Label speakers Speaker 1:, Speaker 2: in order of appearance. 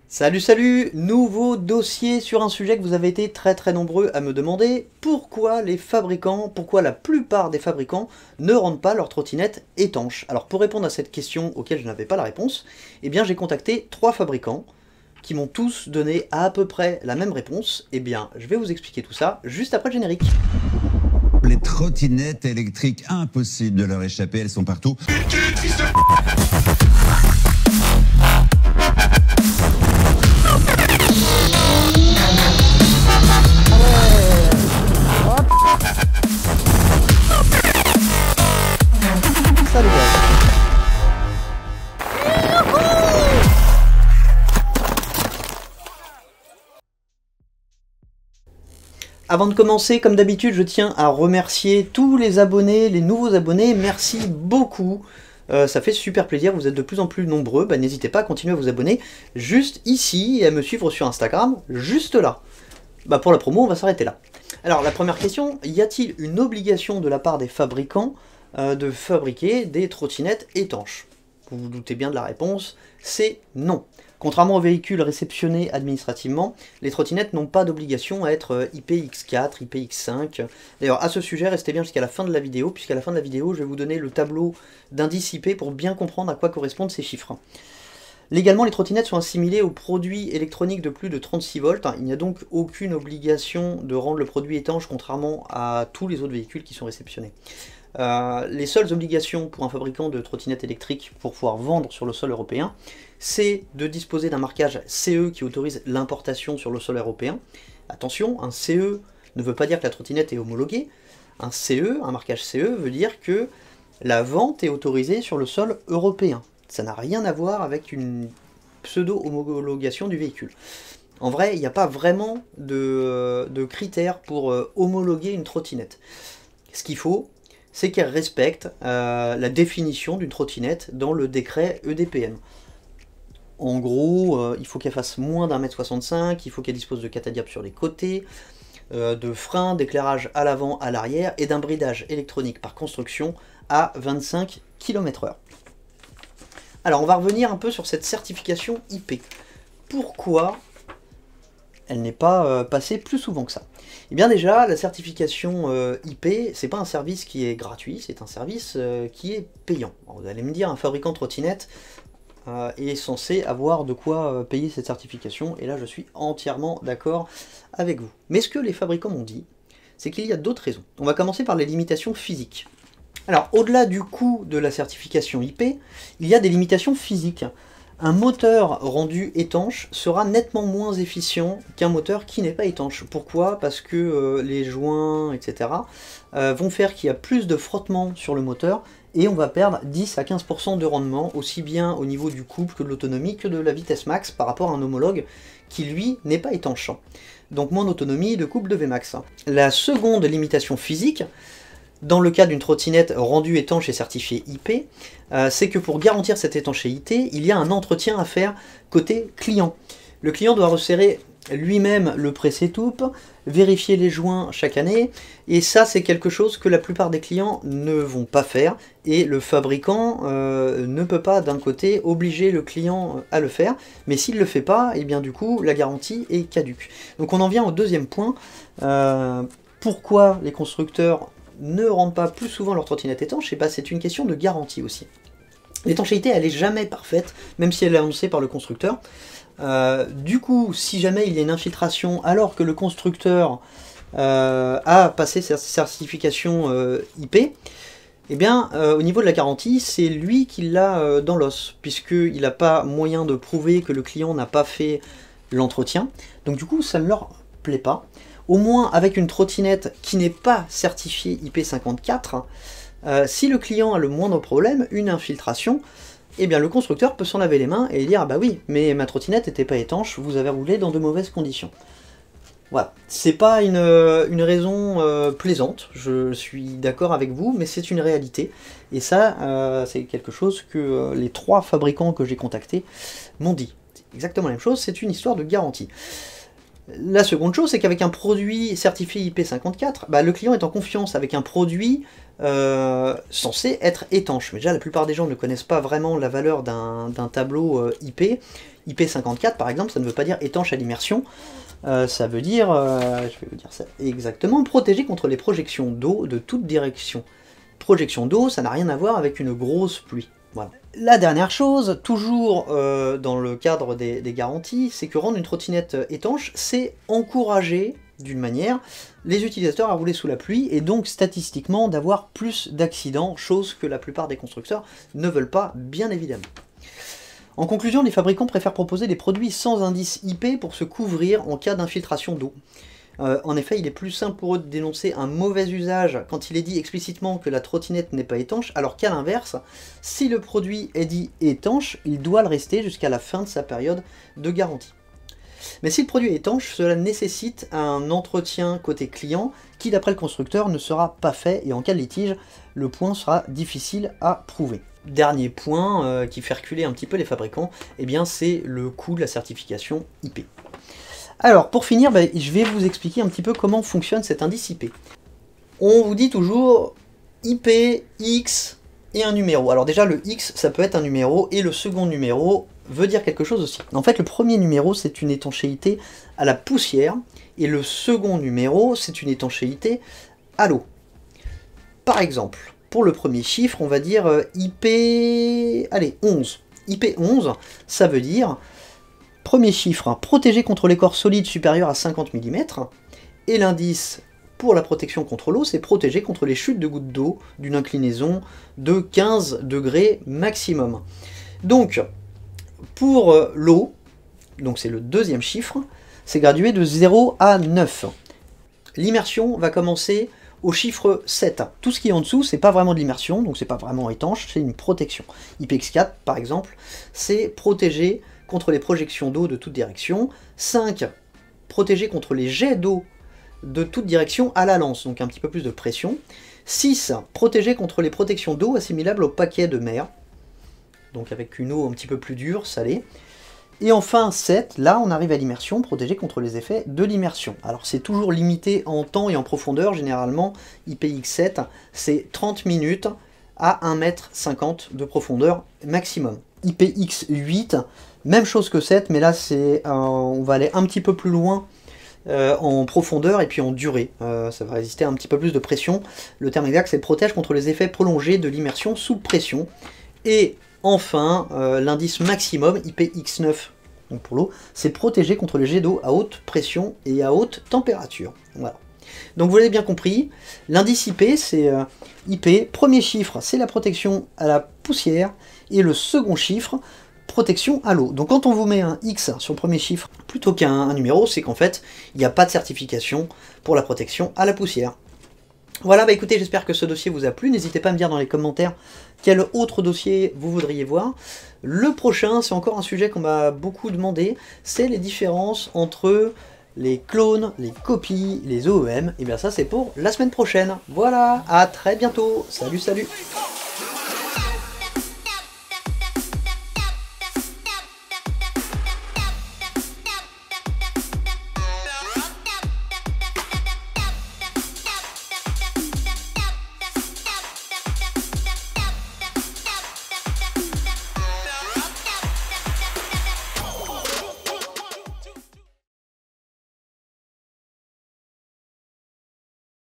Speaker 1: Salut, salut! Nouveau dossier sur un sujet que vous avez été très nombreux à me demander. Pourquoi pourquoi la plupart des fabricants ne rendent pas leurs trottinettes étanches? Alors pour répondre à cette question auquel je n'avais pas la réponse, eh bien j'ai contacté 3 fabricants qui m'ont tous donné à peu près la même réponse. Eh bien je vais vous expliquer tout ça juste après le générique.
Speaker 2: Les trottinettes électriques, impossible de leur échapper, elles sont partout.
Speaker 1: Ça dégage. Avant de commencer, comme d'habitude, je tiens à remercier tous les abonnés, les nouveaux abonnés. Merci beaucoup. Ça fait super plaisir, vous êtes de plus en plus nombreux. Bah, n'hésitez pas à continuer à vous abonner juste ici et à me suivre sur Instagram, juste là. Bah, pour la promo, on va s'arrêter là. Alors, la première question, y a-t-il une obligation de la part des fabricants de fabriquer des trottinettes étanches? Vous vous doutez bien de la réponse, c'est non. Contrairement aux véhicules réceptionnés administrativement, les trottinettes n'ont pas d'obligation à être IPX4, IPX5. D'ailleurs, à ce sujet, restez bien jusqu'à la fin de la vidéo, puisqu'à la fin de la vidéo, je vais vous donner le tableau d'indice IP pour bien comprendre à quoi correspondent ces chiffres. Légalement, les trottinettes sont assimilées aux produits électroniques de plus de 36 volts. Il n'y a donc aucune obligation de rendre le produit étanche, contrairement à tous les autres véhicules qui sont réceptionnés. Les seules obligations pour un fabricant de trottinettes électriques pour pouvoir vendre sur le sol européen, c'est de disposer d'un marquage CE qui autorise l'importation sur le sol européen. Attention, un CE ne veut pas dire que la trottinette est homologuée. Un CE, un marquage CE, veut dire que la vente est autorisée sur le sol européen. Ça n'a rien à voir avec une pseudo-homologation du véhicule. En vrai, il n'y a pas vraiment de critères pour homologuer une trottinette. Ce qu'il faut, c'est qu'elle respecte la définition d'une trottinette dans le décret EDPM. En gros, il faut qu'elle fasse moins d'1,65 m, il faut qu'elle dispose de catadiap sur les côtés, de freins, d'éclairage à l'avant, à l'arrière, et d'un bridage électronique par construction à 25 km/h. Alors on va revenir un peu sur cette certification IP. Pourquoi elle n'est pas passée plus souvent que ça? Eh bien déjà, la certification IP, c'est pas un service qui est gratuit, c'est un service qui est payant. Alors, vous allez me dire, un fabricant de trottinette est censé avoir de quoi payer cette certification, et là je suis entièrement d'accord avec vous. Mais ce que les fabricants m'ont dit, c'est qu'il y a d'autres raisons. On va commencer par les limitations physiques. Alors, au-delà du coût de la certification IP, il y a des limitations physiques. Un moteur rendu étanche sera nettement moins efficient qu'un moteur qui n'est pas étanche. Pourquoi? Parce que les joints, etc., vont faire qu'il y a plus de frottement sur le moteur, et on va perdre 10 à 15% de rendement, aussi bien au niveau du couple que de l'autonomie, que de la vitesse max, par rapport à un homologue qui, lui, n'est pas étanche. Donc moins d'autonomie, de couple, de Vmax. La seconde limitation physique, dans le cas d'une trottinette rendue étanche et certifiée IP, c'est que pour garantir cette étanchéité, il y a un entretien à faire côté client. Le client doit resserrer lui-même le pressé-toupe, vérifier les joints chaque année, et ça c'est quelque chose que la plupart des clients ne vont pas faire, et le fabricant ne peut pas d'un côté obliger le client à le faire, mais s'il ne le fait pas, et bien du coup la garantie est caduque. Donc on en vient au deuxième point, pourquoi les constructeurs ne rendent pas plus souvent leur trottinette étanche? Et bah, c'est une question de garantie aussi. L'étanchéité, elle est jamais parfaite, même si elle est annoncée par le constructeur. Du coup, si jamais il y a une infiltration alors que le constructeur a passé sa certification IP, eh bien, au niveau de la garantie, c'est lui qui l'a dans l'os, puisqu'il n'a pas moyen de prouver que le client n'a pas fait l'entretien. Donc du coup, ça ne leur plaît pas. Au moins avec une trottinette qui n'est pas certifiée IP54, si le client a le moindre problème, une infiltration, eh bien le constructeur peut s'en laver les mains et dire « Ah bah oui, mais ma trottinette n'était pas étanche, vous avez roulé dans de mauvaises conditions ». Voilà, c'est pas une raison plaisante, je suis d'accord avec vous, mais c'est une réalité. Et ça, c'est quelque chose que les 3 fabricants que j'ai contactés m'ont dit. C'est exactement la même chose, c'est une histoire de garantie. La seconde chose, c'est qu'avec un produit certifié IP54, bah, le client est en confiance avec un produit censé être étanche. Mais déjà, la plupart des gens ne connaissent pas vraiment la valeur d'un tableau IP. IP54 par exemple, ça ne veut pas dire étanche à l'immersion, ça veut dire, je vais vous dire ça exactement, protégé contre les projections d'eau de toute direction. Projection d'eau, ça n'a rien à voir avec une grosse pluie. Voilà. La dernière chose, toujours dans le cadre des garanties, c'est que rendre une trottinette étanche, c'est encourager d'une manière les utilisateurs à rouler sous la pluie et donc statistiquement d'avoir plus d'accidents, chose que la plupart des constructeurs ne veulent pas, bien évidemment. En conclusion, les fabricants préfèrent proposer des produits sans indice IP pour se couvrir en cas d'infiltration d'eau. En effet, il est plus simple pour eux de dénoncer un mauvais usage quand il est dit explicitement que la trottinette n'est pas étanche, alors qu'à l'inverse, si le produit est dit étanche, il doit le rester jusqu'à la fin de sa période de garantie. Mais si le produit est étanche, cela nécessite un entretien côté client qui, d'après le constructeur, ne sera pas fait et en cas de litige, le point sera difficile à prouver. Dernier point qui fait reculer un petit peu les fabricants, eh bien c'est le coût de la certification IP. Alors, pour finir, je vais vous expliquer un petit peu comment fonctionne cet indice IP. On vous dit toujours IP, X et un numéro. Alors déjà, le X, ça peut être un numéro, et le second numéro veut dire quelque chose aussi. En fait, le premier numéro, c'est une étanchéité à la poussière, et le second numéro, c'est une étanchéité à l'eau. Par exemple, pour le premier chiffre, on va dire IP... Allez, 11. IP 11, ça veut dire... Premier chiffre, protégé contre l'écorce solide supérieure à 50 mm, et l'indice pour la protection contre l'eau, c'est protégé contre les chutes de gouttes d'eau d'une inclinaison de 15 degrés maximum. Donc, pour l'eau, donc c'est le deuxième chiffre, c'est gradué de 0 à 9. L'immersion va commencer au chiffre 7. Tout ce qui est en dessous, c'est pas vraiment de l'immersion, donc c'est pas vraiment étanche, c'est une protection. IPX4, par exemple, c'est protégé contre les projections d'eau de toute direction. 5, protégé contre les jets d'eau de toute direction à la lance, donc un petit peu plus de pression. 6, protégé contre les protections d'eau assimilables au paquet de mer, donc avec une eau un petit peu plus dure, salée. Et enfin 7, là on arrive à l'immersion, protégé contre les effets de l'immersion. Alors c'est toujours limité en temps et en profondeur, généralement IPX7, c'est 30 minutes à 1,50 m de profondeur maximum. IPX8, même chose que 7, mais là on va aller un petit peu plus loin en profondeur et puis en durée. Ça va résister à un petit peu plus de pression. Le terme exact, c'est protège contre les effets prolongés de l'immersion sous pression. Et enfin, l'indice maximum, IPX9, donc pour l'eau, c'est protégé contre les jets d'eau à haute pression et à haute température. Voilà. Donc vous l'avez bien compris, l'indice IP, c'est IP, premier chiffre, c'est la protection à la poussière, et le second chiffre, protection à l'eau. Donc quand on vous met un X sur le premier chiffre plutôt qu'un numéro, c'est qu'en fait, il n'y a pas de certification pour la protection à la poussière. Voilà, écoutez, j'espère que ce dossier vous a plu. N'hésitez pas à me dire dans les commentaires quel autre dossier vous voudriez voir. Le prochain, c'est encore un sujet qu'on m'a beaucoup demandé, c'est les différences entre les clones, les copies, les OEM. Et bien ça, c'est pour la semaine prochaine. Voilà, à très bientôt. Salut, salut.